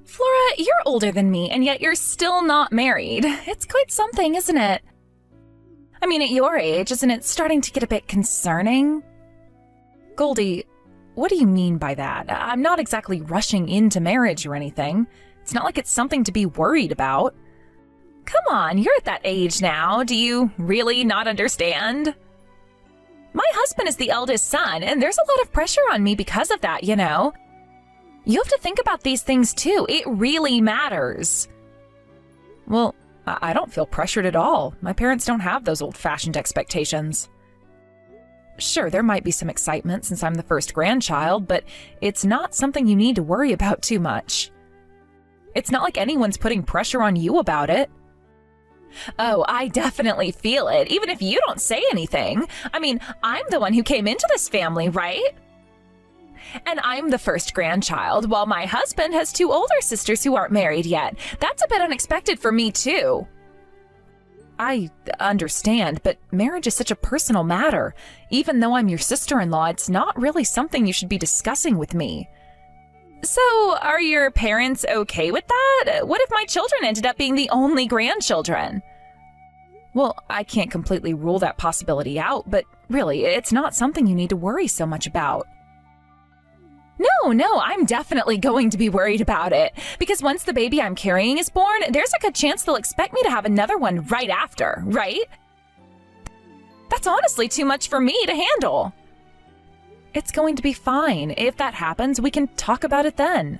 Flora, you're older than me, and yet you're still not married. It's quite something, isn't it? I mean, at your age, isn't it starting to get a bit concerning? Goldie, what do you mean by that? I'm not exactly rushing into marriage or anything. It's not like it's something to be worried about. Come on, you're at that age now. Do you really not understand? My husband is the eldest son, and there's a lot of pressure on me because of that, you know. You have to think about these things too. It really matters. Well, I don't feel pressured at all. My parents don't have those old-fashioned expectations. Sure, there might be some excitement since I'm the first grandchild, but it's not something you need to worry about too much. It's not like anyone's putting pressure on you about it. Oh, I definitely feel it, even if you don't say anything. I mean, I'm the one who came into this family, right? And I'm the first grandchild, while my husband has two older sisters who aren't married yet. That's a bit unexpected for me, too. I understand, but marriage is such a personal matter. Even though I'm your sister-in-law, it's not really something you should be discussing with me. So, are your parents okay with that? What if my children ended up being the only grandchildren? Well, I can't completely rule that possibility out, but really, it's not something you need to worry so much about. No, I'm definitely going to be worried about it, because once the baby I'm carrying is born, there's a good chance they'll expect me to have another one right after, right? That's honestly too much for me to handle. It's going to be fine. If that happens, we can talk about it then.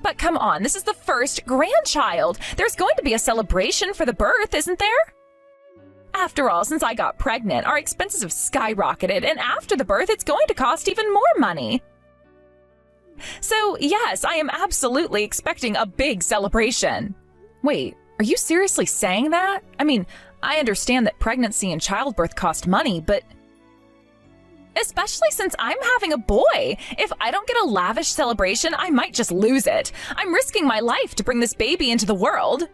But come on, this is the first grandchild. There's going to be a celebration for the birth, isn't there? After all, since I got pregnant, our expenses have skyrocketed, and after the birth, it's going to cost even more money. So, yes, I am absolutely expecting a big celebration. Wait, are you seriously saying that? I mean, I understand that pregnancy and childbirth cost money, but especially since I'm having a boy. If I don't get a lavish celebration, I might just lose it. I'm risking my life to bring this baby into the world.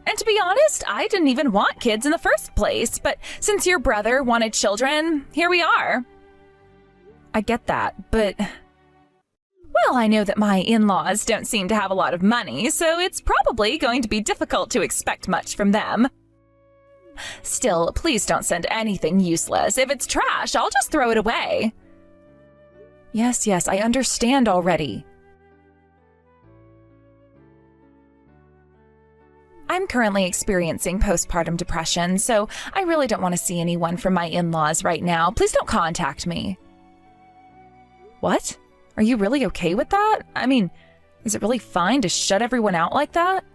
And to be honest, I didn't even want kids in the first place, but since your brother wanted children, here we are. I get that, but well, I know that my in-laws don't seem to have a lot of money, so it's probably going to be difficult to expect much from them. Still, please don't send anything useless. If it's trash, I'll just throw it away. Yes, I understand already. I'm currently experiencing postpartum depression, so I really don't want to see anyone from my in-laws right now. Please don't contact me. What? Are you really okay with that? I mean, is it really fine to shut everyone out like that?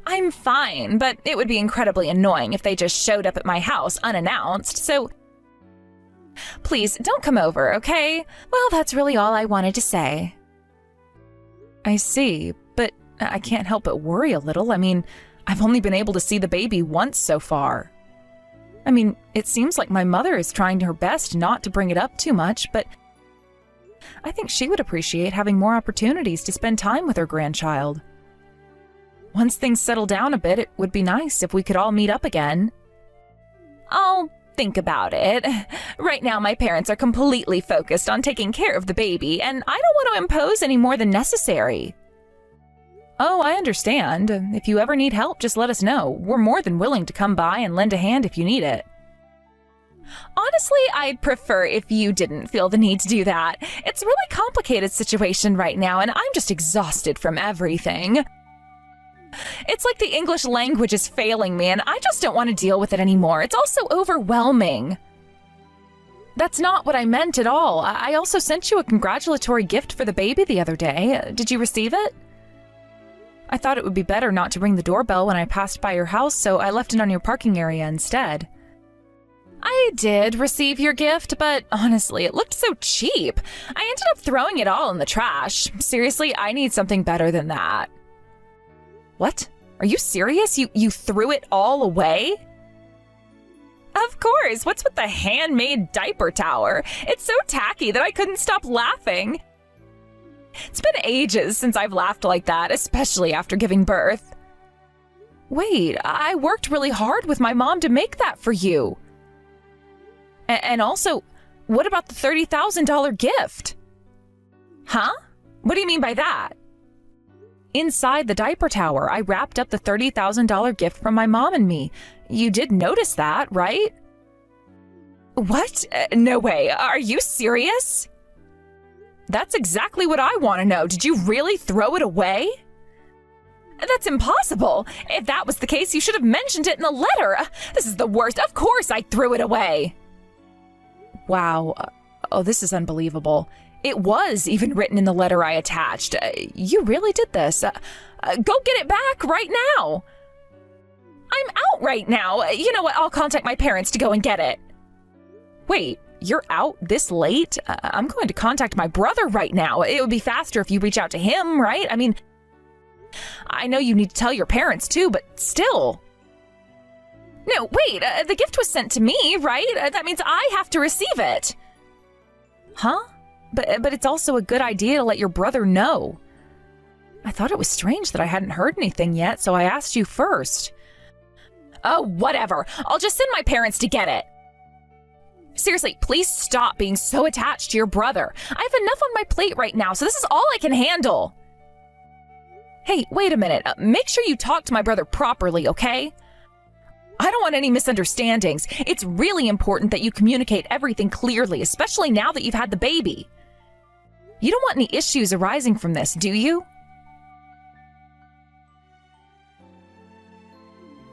I'm fine, but it would be incredibly annoying if they just showed up at my house unannounced, so please don't come over, okay? Well, that's really all I wanted to say. I see, but I can't help but worry a little. I mean, I've only been able to see the baby once so far. I mean, it seems like my mother is trying her best not to bring it up too much, but I think she would appreciate having more opportunities to spend time with her grandchild. Once things settle down a bit, it would be nice if we could all meet up again. I'll think about it. Right now, my parents are completely focused on taking care of the baby, and I don't want to impose any more than necessary. Oh, I understand. If you ever need help, just let us know. We're more than willing to come by and lend a hand if you need it. Honestly, I'd prefer if you didn't feel the need to do that. It's a really complicated situation right now, and I'm just exhausted from everything. It's like the English language is failing me, and I just don't want to deal with it anymore. It's all so overwhelming. That's not what I meant at all. I also sent you a congratulatory gift for the baby the other day. Did you receive it? I thought it would be better not to ring the doorbell when I passed by your house, so I left it on your parking area instead. I did receive your gift, but honestly, it looked so cheap. I ended up throwing it all in the trash. Seriously, I need something better than that. What? Are you serious? You threw it all away? Of course. What's with the handmade diaper tower? It's so tacky that I couldn't stop laughing. It's been ages since I've laughed like that, especially after giving birth. Wait, I worked really hard with my mom to make that for you. And also, what about the $30,000 gift? Huh? What do you mean by that? Inside the diaper tower, I wrapped up the $30,000 gift from my mom and me. You did notice that, right? What? No way. Are you serious? That's exactly what I want to know. Did you really throw it away? That's impossible. If that was the case, you should have mentioned it in the letter. This is the worst. Of course I threw it away. Wow. Oh, this is unbelievable. It was even written in the letter I attached. You really did this. Go get it back right now. I'm out right now. You know what? I'll contact my parents to go and get it. Wait, you're out this late? I'm going to contact my brother right now. It would be faster if you reach out to him, right? I mean, I know you need to tell your parents too, but still. No, wait, the gift was sent to me, right? That means I have to receive it. Huh? But it's also a good idea to let your brother know. I thought it was strange that I hadn't heard anything yet, so I asked you first. Oh, whatever. I'll just send my parents to get it. Seriously, please stop being so attached to your brother. I have enough on my plate right now, so this is all I can handle. Hey, wait a minute. Make sure you talk to my brother properly, okay? I don't want any misunderstandings. It's really important that you communicate everything clearly, especially now that you've had the baby. You don't want any issues arising from this, do you?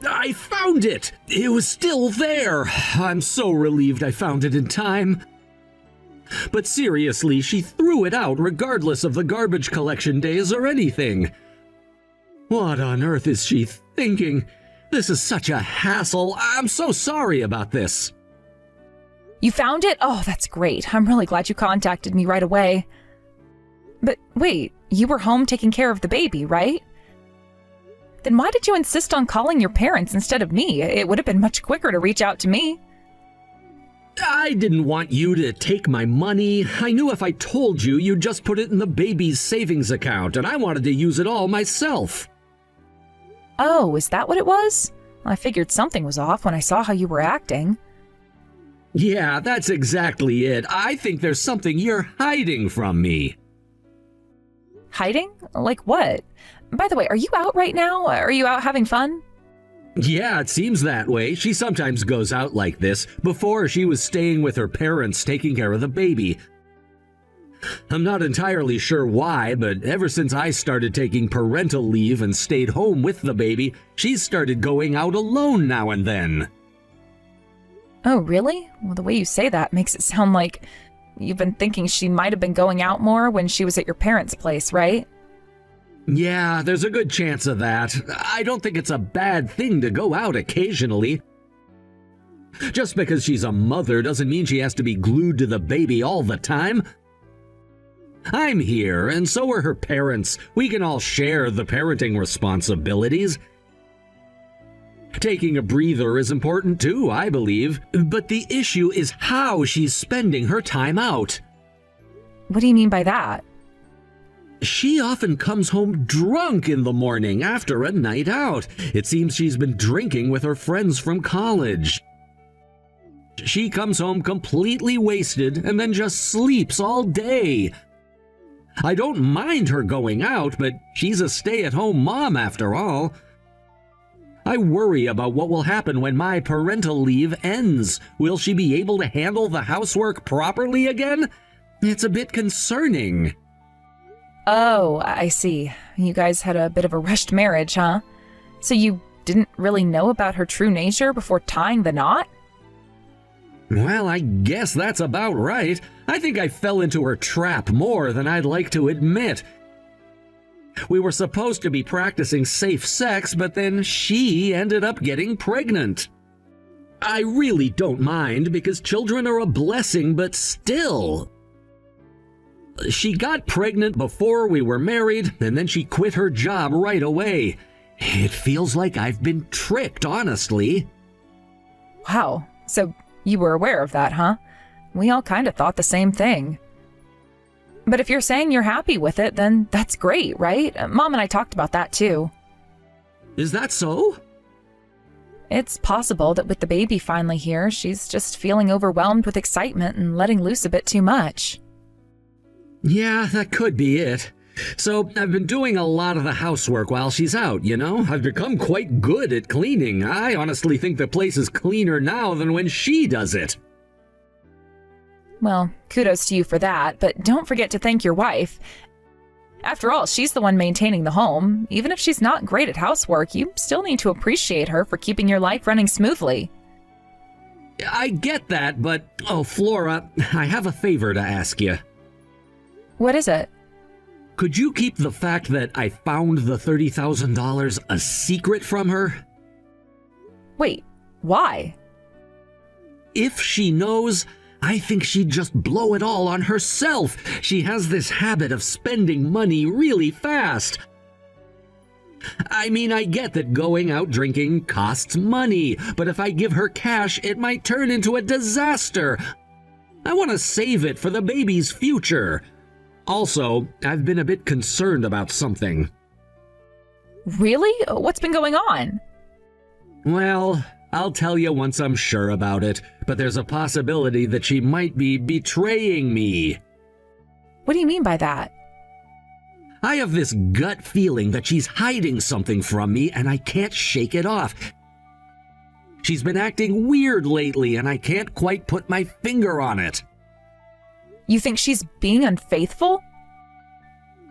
I found it! It was still there! I'm so relieved I found it in time. But seriously, she threw it out regardless of the garbage collection days or anything. What on earth is she thinking? This is such a hassle. I'm so sorry about this. You found it? Oh, that's great. I'm really glad you contacted me right away. But wait, you were home taking care of the baby, right? Then why did you insist on calling your parents instead of me? It would have been much quicker to reach out to me. I didn't want you to take my money. I knew if I told you, you'd just put it in the baby's savings account, and I wanted to use it all myself. Oh, is that what it was? I figured something was off when I saw how you were acting. Yeah, that's exactly it. I think there's something you're hiding from me. Hiding? Like what? By the way, are you out right now? Are you out having fun? Yeah, it seems that way. She sometimes goes out like this. Before, she was staying with her parents taking care of the baby. I'm not entirely sure why, but ever since I started taking parental leave and stayed home with the baby, she's started going out alone now and then. Oh, really? Well, the way you say that makes it sound like you've been thinking she might have been going out more when she was at your parents' place, right? Yeah, there's a good chance of that. I don't think it's a bad thing to go out occasionally. Just because she's a mother doesn't mean she has to be glued to the baby all the time. I'm here, and so are her parents. We can all share the parenting responsibilities. Taking a breather is important too, I believe. But the issue is how she's spending her time out. What do you mean by that? She often comes home drunk in the morning after a night out. It seems she's been drinking with her friends from college. She comes home completely wasted and then just sleeps all day. I don't mind her going out, but she's a stay-at-home mom after all. I worry about what will happen when my parental leave ends. Will she be able to handle the housework properly again? It's a bit concerning. Oh, I see. You guys had a bit of a rushed marriage, huh? So you didn't really know about her true nature before tying the knot? Well, I guess that's about right. I think I fell into her trap more than I'd like to admit. We were supposed to be practicing safe sex, but then she ended up getting pregnant. I really don't mind because children are a blessing, but still. She got pregnant before we were married, and then she quit her job right away. It feels like I've been tricked, honestly. Wow, so you were aware of that, huh? We all kind of thought the same thing. But if you're saying you're happy with it, then that's great, right? Mom and I talked about that too. Is that so? It's possible that with the baby finally here, she's just feeling overwhelmed with excitement and letting loose a bit too much. Yeah, that could be it. So I've been doing a lot of the housework while she's out, you know? I've become quite good at cleaning. I honestly think the place is cleaner now than when she does it. Well, kudos to you for that, but don't forget to thank your wife. After all, she's the one maintaining the home. Even if she's not great at housework, you still need to appreciate her for keeping your life running smoothly. I get that, but, Flora, I have a favor to ask you. What is it? Could you keep the fact that I found the $30,000 a secret from her? Wait, why? If she knows, I think she'd just blow it all on herself. She has this habit of spending money really fast. I mean, I get that going out drinking costs money, but if I give her cash, it might turn into a disaster. I want to save it for the baby's future. Also, I've been a bit concerned about something. Really? What's been going on? Well, I'll tell you once I'm sure about it, but there's a possibility that she might be betraying me. What do you mean by that? I have this gut feeling that she's hiding something from me and I can't shake it off. She's been acting weird lately and I can't quite put my finger on it. You think she's being unfaithful?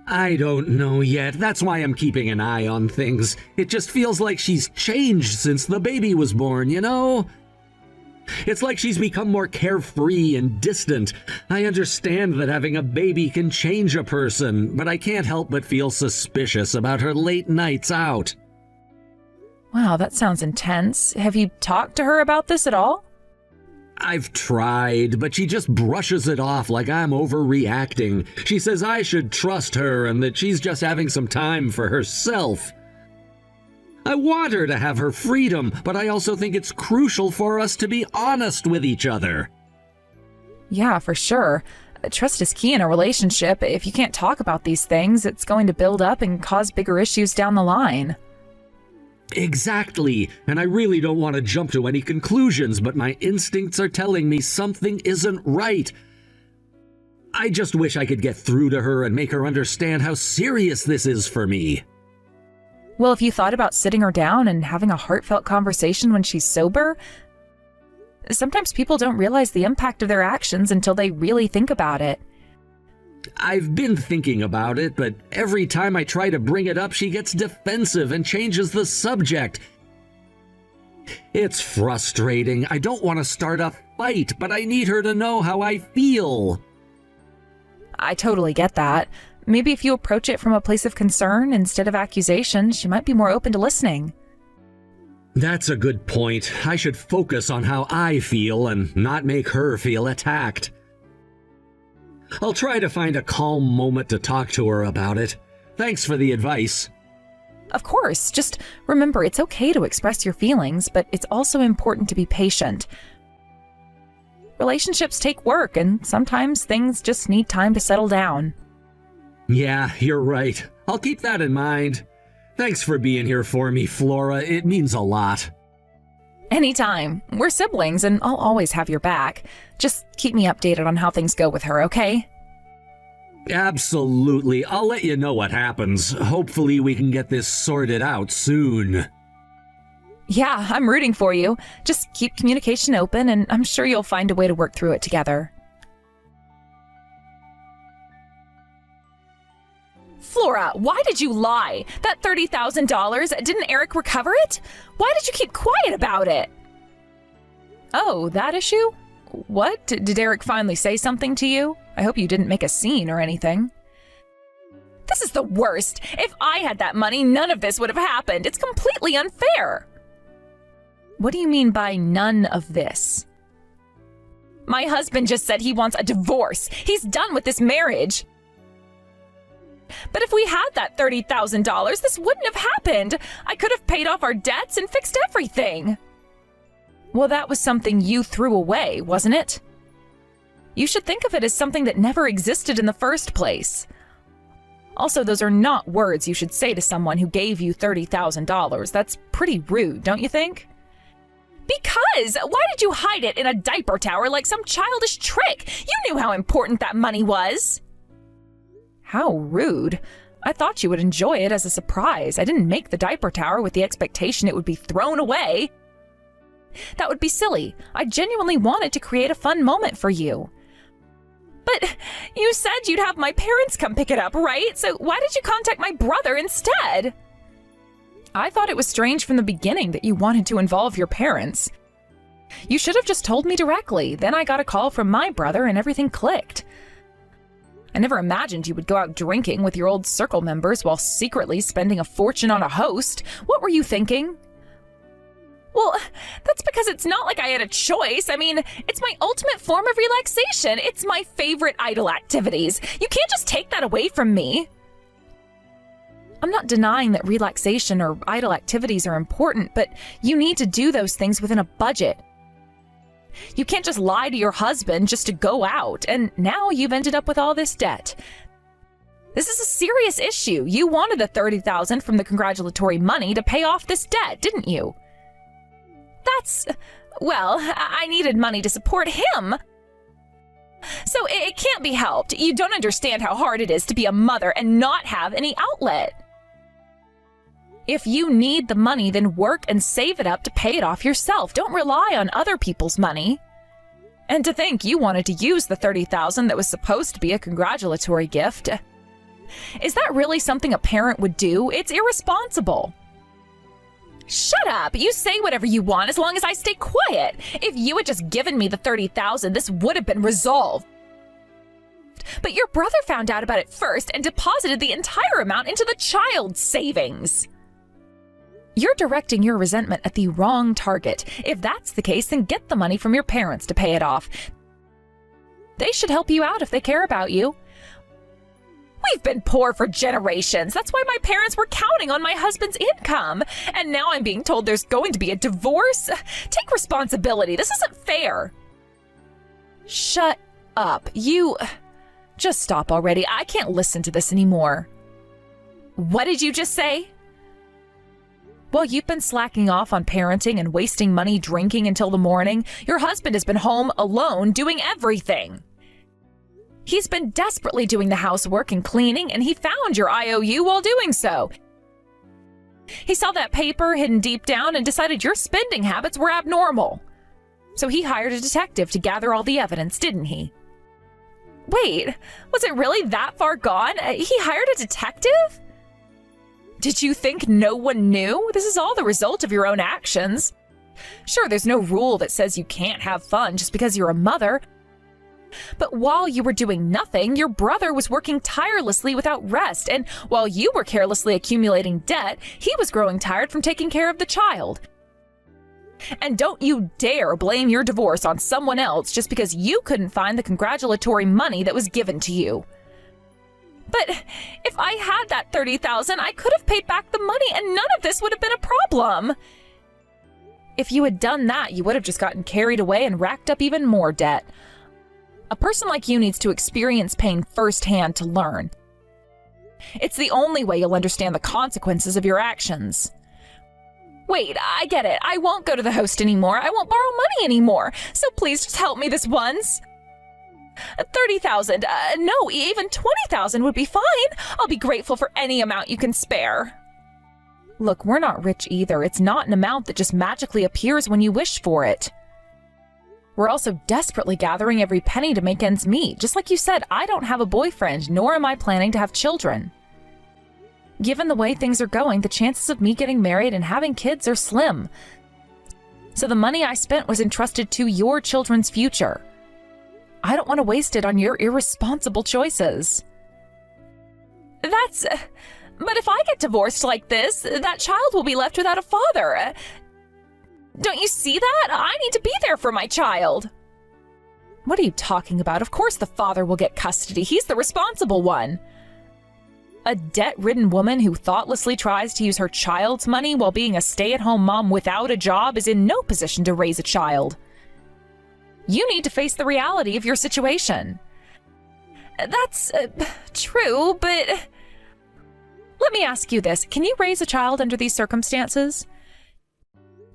I don't know yet. That's why I'm keeping an eye on things. It just feels like she's changed since the baby was born, you know? It's like she's become more carefree and distant. I understand that having a baby can change a person, but I can't help but feel suspicious about her late nights out. Wow, that sounds intense. Have you talked to her about this at all? I've tried, but she just brushes it off like I'm overreacting. She says I should trust her and that she's just having some time for herself. I want her to have her freedom, but I also think it's crucial for us to be honest with each other. Yeah, for sure. Trust is key in a relationship. If you can't talk about these things, it's going to build up and cause bigger issues down the line. Exactly, and I really don't want to jump to any conclusions, but my instincts are telling me something isn't right. I just wish I could get through to her and make her understand how serious this is for me. Well, if you thought about sitting her down and having a heartfelt conversation when she's sober, sometimes people don't realize the impact of their actions until they really think about it. I've been thinking about it, but every time I try to bring it up, she gets defensive and changes the subject. It's frustrating. I don't want to start a fight, but I need her to know how I feel. I totally get that. Maybe if you approach it from a place of concern instead of accusation, she might be more open to listening. That's a good point. I should focus on how I feel and not make her feel attacked. I'll try to find a calm moment to talk to her about it. Thanks for the advice. Of course, just remember it's okay to express your feelings, but it's also important to be patient. Relationships take work, and sometimes things just need time to settle down. Yeah, you're right. I'll keep that in mind. Thanks for being here for me, Flora. It means a lot. Anytime. We're siblings, and I'll always have your back. Just keep me updated on how things go with her, okay? Absolutely. I'll let you know what happens. Hopefully we can get this sorted out soon. Yeah, I'm rooting for you. Just keep communication open, and I'm sure you'll find a way to work through it together. Flora, why did you lie? That $30,000, didn't Eric recover it? Why did you keep quiet about it? Oh, that issue? What? Did Eric finally say something to you? I hope you didn't make a scene or anything. This is the worst. If I had that money, none of this would have happened. It's completely unfair. What do you mean by none of this? My husband just said he wants a divorce. He's done with this marriage. But if we had that $30,000, this wouldn't have happened. I could have paid off our debts and fixed everything. Well, that was something you threw away, wasn't it? You should think of it as something that never existed in the first place. Also, those are not words you should say to someone who gave you $30,000. That's pretty rude, don't you think? Because! Why did you hide it in a diaper tower like some childish trick? You knew how important that money was. How rude. I thought you would enjoy it as a surprise. I didn't make the diaper tower with the expectation it would be thrown away. That would be silly. I genuinely wanted to create a fun moment for you. But you said you'd have my parents come pick it up, right? So why did you contact my brother instead? I thought it was strange from the beginning that you wanted to involve your parents. You should have just told me directly. Then I got a call from my brother and everything clicked. I never imagined you would go out drinking with your old circle members while secretly spending a fortune on a host. What were you thinking? Well, that's because it's not like I had a choice. I mean, it's my ultimate form of relaxation. It's my favorite idle activities. You can't just take that away from me. I'm not denying that relaxation or idle activities are important, but you need to do those things within a budget. You can't just lie to your husband just to go out, and now you've ended up with all this debt. This is a serious issue. You wanted the $30,000 from the congratulatory money to pay off this debt, didn't you? Well, I needed money to support him. So it can't be helped. You don't understand how hard it is to be a mother and not have any outlet. If you need the money, then work and save it up to pay it off yourself. Don't rely on other people's money. And to think you wanted to use the $30,000 that was supposed to be a congratulatory gift. Is that really something a parent would do? It's irresponsible. Shut up! You say whatever you want as long as I stay quiet. If you had just given me the $30,000, this would have been resolved. But your brother found out about it first and deposited the entire amount into the child's savings. You're directing your resentment at the wrong target. If that's the case, then get the money from your parents to pay it off. They should help you out if they care about you. We've been poor for generations. That's why my parents were counting on my husband's income. And now I'm being told there's going to be a divorce. Take responsibility. This isn't fair. Shut up. You... Just stop already. I can't listen to this anymore. What did you just say? Well, you've been slacking off on parenting and wasting money drinking until the morning. Your husband has been home alone doing everything. He's been desperately doing the housework and cleaning, and he found your IOU while doing so. He saw that paper hidden deep down and decided your spending habits were abnormal. So he hired a detective to gather all the evidence, didn't he? Wait, was it really that far gone? He hired a detective? Did you think no one knew? This is all the result of your own actions. Sure, there's no rule that says you can't have fun just because you're a mother. But while you were doing nothing, your brother was working tirelessly without rest, and while you were carelessly accumulating debt, he was growing tired from taking care of the child. And don't you dare blame your divorce on someone else just because you couldn't find the congratulatory money that was given to you. But if I had that $30,000, I could have paid back the money and none of this would have been a problem. If you had done that, you would have just gotten carried away and racked up even more debt. A person like you needs to experience pain firsthand to learn. It's the only way you'll understand the consequences of your actions. Wait, I get it. I won't go to the host anymore. I won't borrow money anymore. So please just help me this once. 30,000. No, even 20,000 would be fine. I'll be grateful for any amount you can spare. Look, we're not rich either. It's not an amount that just magically appears when you wish for it. We're also desperately gathering every penny to make ends meet. Just like you said, I don't have a boyfriend, nor am I planning to have children. Given the way things are going, the chances of me getting married and having kids are slim. So the money I spent was entrusted to your children's future. I don't want to waste it on your irresponsible choices. But if I get divorced like this, that child will be left without a father. Don't you see that? I need to be there for my child. What are you talking about? Of course the father will get custody. He's the responsible one. A debt-ridden woman who thoughtlessly tries to use her child's money while being a stay-at-home mom without a job is in no position to raise a child. You need to face the reality of your situation. That's true, but let me ask you this. Can you raise a child under these circumstances?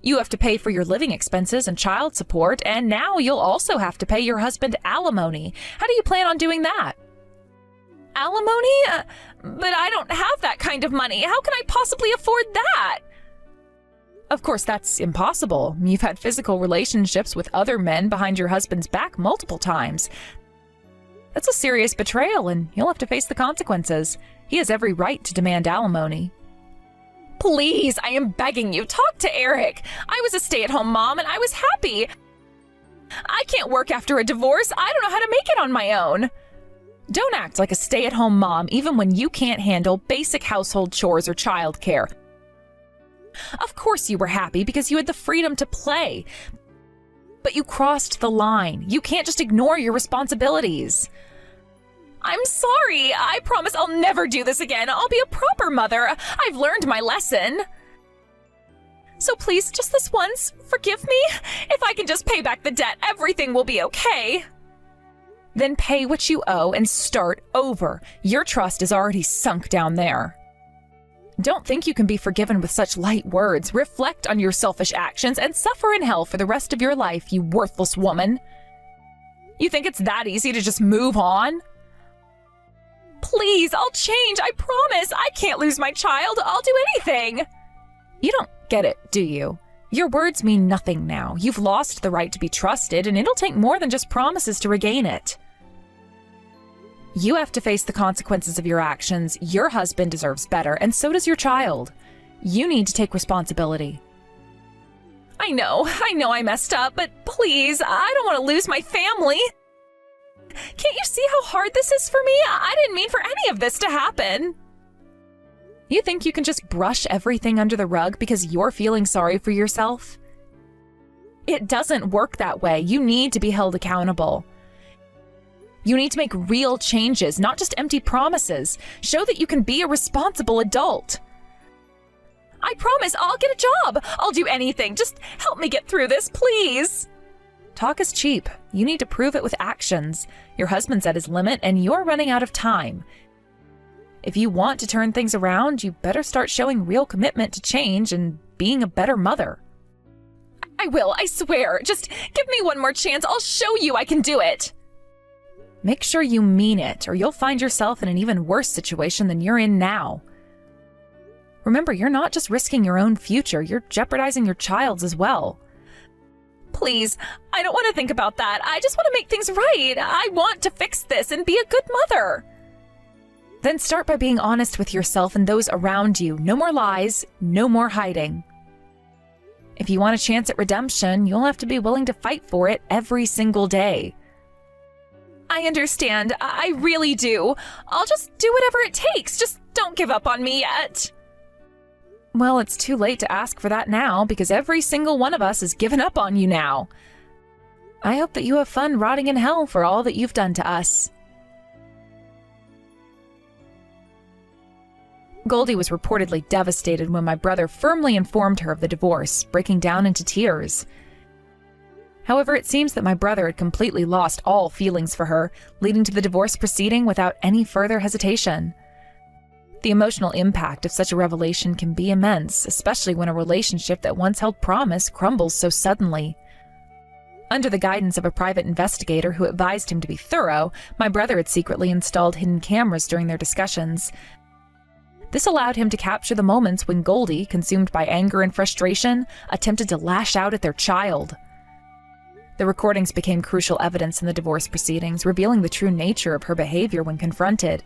You have to pay for your living expenses and child support, and now you'll also have to pay your husband alimony. How do you plan on doing that? Alimony? But I don't have that kind of money. How can I possibly afford that? Of course, that's impossible. You've had physical relationships with other men behind your husband's back multiple times. That's a serious betrayal, and you'll have to face the consequences. He has every right to demand alimony. Please, I am begging you, talk to Eric. I was a stay-at-home mom, and I was happy. I can't work after a divorce. I don't know how to make it on my own. Don't act like a stay-at-home mom even when you can't handle basic household chores or childcare. Of course you were happy because you had the freedom to play. But you crossed the line. You can't just ignore your responsibilities. I'm sorry. I promise I'll never do this again. I'll be a proper mother. I've learned my lesson. So please, just this once, forgive me. If I can just pay back the debt, everything will be okay. Then pay what you owe and start over. Your trust is already sunk down there. Don't think you can be forgiven with such light words. Reflect on your selfish actions and suffer in hell for the rest of your life, you worthless woman. You think it's that easy to just move on? Please, I'll change, I promise. I can't lose my child. I'll do anything. You don't get it, do you? Your words mean nothing now. You've lost the right to be trusted, and it'll take more than just promises to regain it. You have to face the consequences of your actions. Your husband deserves better, and so does your child. You need to take responsibility. I know I messed up, but please, I don't want to lose my family. Can't you see how hard this is for me? I didn't mean for any of this to happen. You think you can just brush everything under the rug because you're feeling sorry for yourself? It doesn't work that way. You need to be held accountable. You need to make real changes, not just empty promises. Show that you can be a responsible adult. I promise I'll get a job. I'll do anything. Just help me get through this, please. Talk is cheap. You need to prove it with actions. Your husband's at his limit and you're running out of time. If you want to turn things around, you better start showing real commitment to change and being a better mother. I will, I swear. Just give me one more chance. I'll show you I can do it. Make sure you mean it, or you'll find yourself in an even worse situation than you're in now. Remember, you're not just risking your own future, you're jeopardizing your child's as well. Please, I don't want to think about that. I just want to make things right. I want to fix this and be a good mother. Then start by being honest with yourself and those around you. No more lies, no more hiding. If you want a chance at redemption, you'll have to be willing to fight for it every single day. I understand. I really do. I'll just do whatever it takes. Just don't give up on me yet. Well, it's too late to ask for that now because every single one of us has given up on you now. I hope that you have fun rotting in hell for all that you've done to us. Goldie was reportedly devastated when my brother firmly informed her of the divorce, breaking down into tears. However, it seems that my brother had completely lost all feelings for her, leading to the divorce proceeding without any further hesitation. The emotional impact of such a revelation can be immense, especially when a relationship that once held promise crumbles so suddenly. Under the guidance of a private investigator who advised him to be thorough, my brother had secretly installed hidden cameras during their discussions. This allowed him to capture the moments when Goldie, consumed by anger and frustration, attempted to lash out at their child. The recordings became crucial evidence in the divorce proceedings, revealing the true nature of her behavior when confronted.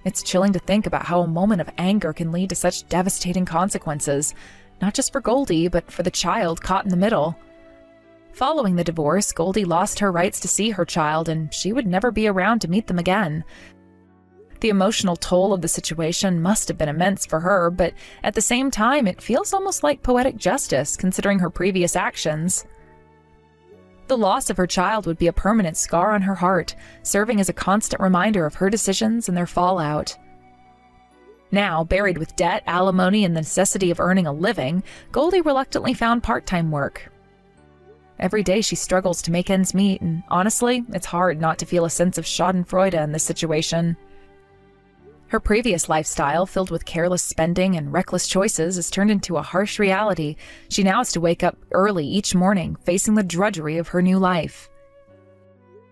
It's chilling to think about how a moment of anger can lead to such devastating consequences, not just for Goldie, but for the child caught in the middle. Following the divorce, Goldie lost her rights to see her child, and she would never be around to meet them again. The emotional toll of the situation must have been immense for her, but at the same time, it feels almost like poetic justice, considering her previous actions. The loss of her child would be a permanent scar on her heart, serving as a constant reminder of her decisions and their fallout. Now, buried with debt, alimony, and the necessity of earning a living, Goldie reluctantly found part-time work. Every day she struggles to make ends meet, and honestly, it's hard not to feel a sense of schadenfreude in this situation. Her previous lifestyle, filled with careless spending and reckless choices, has turned into a harsh reality. She now has to wake up early each morning, facing the drudgery of her new life.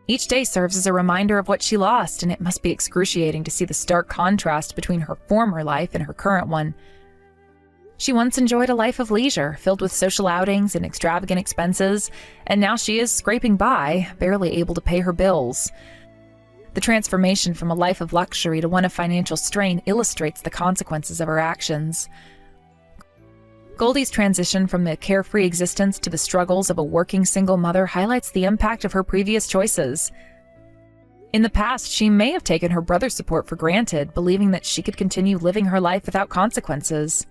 Each day serves as a reminder of what she lost, and it must be excruciating to see the stark contrast between her former life and her current one. She once enjoyed a life of leisure, filled with social outings and extravagant expenses, and now she is scraping by, barely able to pay her bills. The transformation from a life of luxury to one of financial strain illustrates the consequences of her actions. Goldie's transition from the carefree existence to the struggles of a working single mother highlights the impact of her previous choices. In the past, she may have taken her brother's support for granted, believing that she could continue living her life without consequences.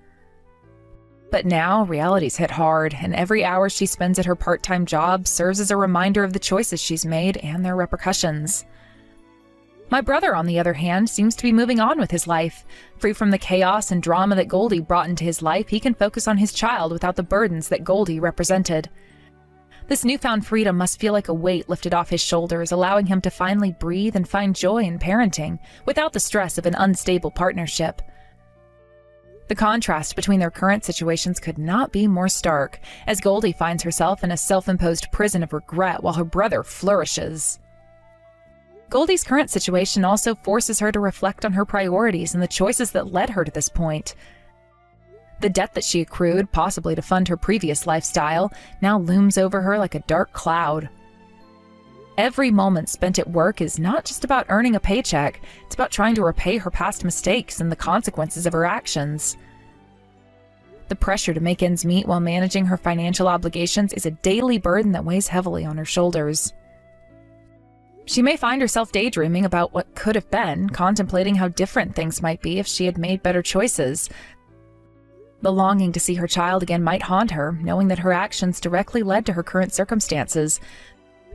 But now, reality's hit hard, and every hour she spends at her part-time job serves as a reminder of the choices she's made and their repercussions. My brother, on the other hand, seems to be moving on with his life. Free from the chaos and drama that Goldie brought into his life, he can focus on his child without the burdens that Goldie represented. This newfound freedom must feel like a weight lifted off his shoulders, allowing him to finally breathe and find joy in parenting, without the stress of an unstable partnership. The contrast between their current situations could not be more stark, as Goldie finds herself in a self-imposed prison of regret while her brother flourishes. Goldie's current situation also forces her to reflect on her priorities and the choices that led her to this point. The debt that she accrued, possibly to fund her previous lifestyle, now looms over her like a dark cloud. Every moment spent at work is not just about earning a paycheck, it's about trying to repay her past mistakes and the consequences of her actions. The pressure to make ends meet while managing her financial obligations is a daily burden that weighs heavily on her shoulders. She may find herself daydreaming about what could have been, contemplating how different things might be if she had made better choices. The longing to see her child again might haunt her, knowing that her actions directly led to her current circumstances.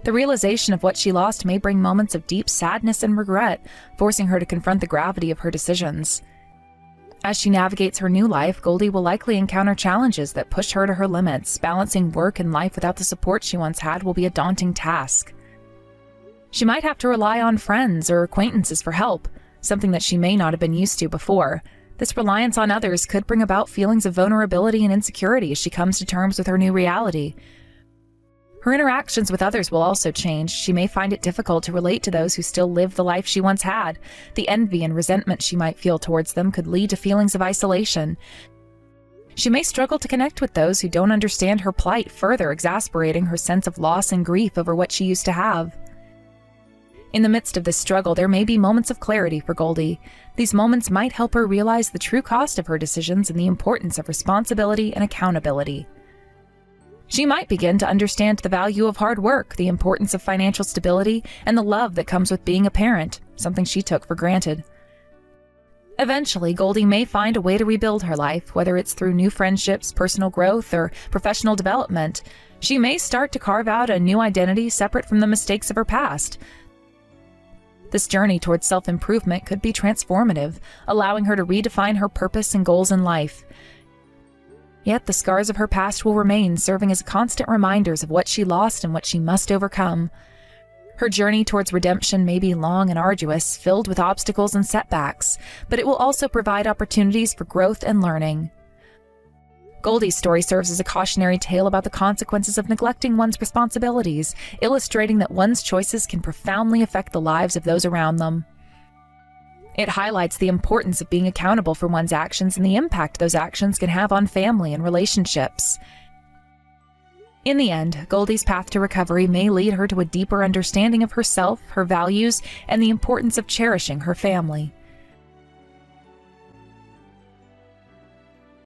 The realization of what she lost may bring moments of deep sadness and regret, forcing her to confront the gravity of her decisions. As she navigates her new life, Goldie will likely encounter challenges that push her to her limits. Balancing work and life without the support she once had will be a daunting task. She might have to rely on friends or acquaintances for help, something that she may not have been used to before. This reliance on others could bring about feelings of vulnerability and insecurity as she comes to terms with her new reality. Her interactions with others will also change. She may find it difficult to relate to those who still live the life she once had. The envy and resentment she might feel towards them could lead to feelings of isolation. She may struggle to connect with those who don't understand her plight, further exasperating her sense of loss and grief over what she used to have. In the midst of this struggle, there may be moments of clarity for Goldie. These moments might help her realize the true cost of her decisions and the importance of responsibility and accountability. She might begin to understand the value of hard work, the importance of financial stability, and the love that comes with being a parent, something she took for granted. Eventually, Goldie may find a way to rebuild her life, whether it's through new friendships, personal growth, or professional development. She may start to carve out a new identity separate from the mistakes of her past. This journey towards self-improvement could be transformative, allowing her to redefine her purpose and goals in life. Yet the scars of her past will remain, serving as constant reminders of what she lost and what she must overcome. Her journey towards redemption may be long and arduous, filled with obstacles and setbacks, but it will also provide opportunities for growth and learning. Goldie's story serves as a cautionary tale about the consequences of neglecting one's responsibilities, illustrating that one's choices can profoundly affect the lives of those around them. It highlights the importance of being accountable for one's actions and the impact those actions can have on family and relationships. In the end, Goldie's path to recovery may lead her to a deeper understanding of herself, her values, and the importance of cherishing her family.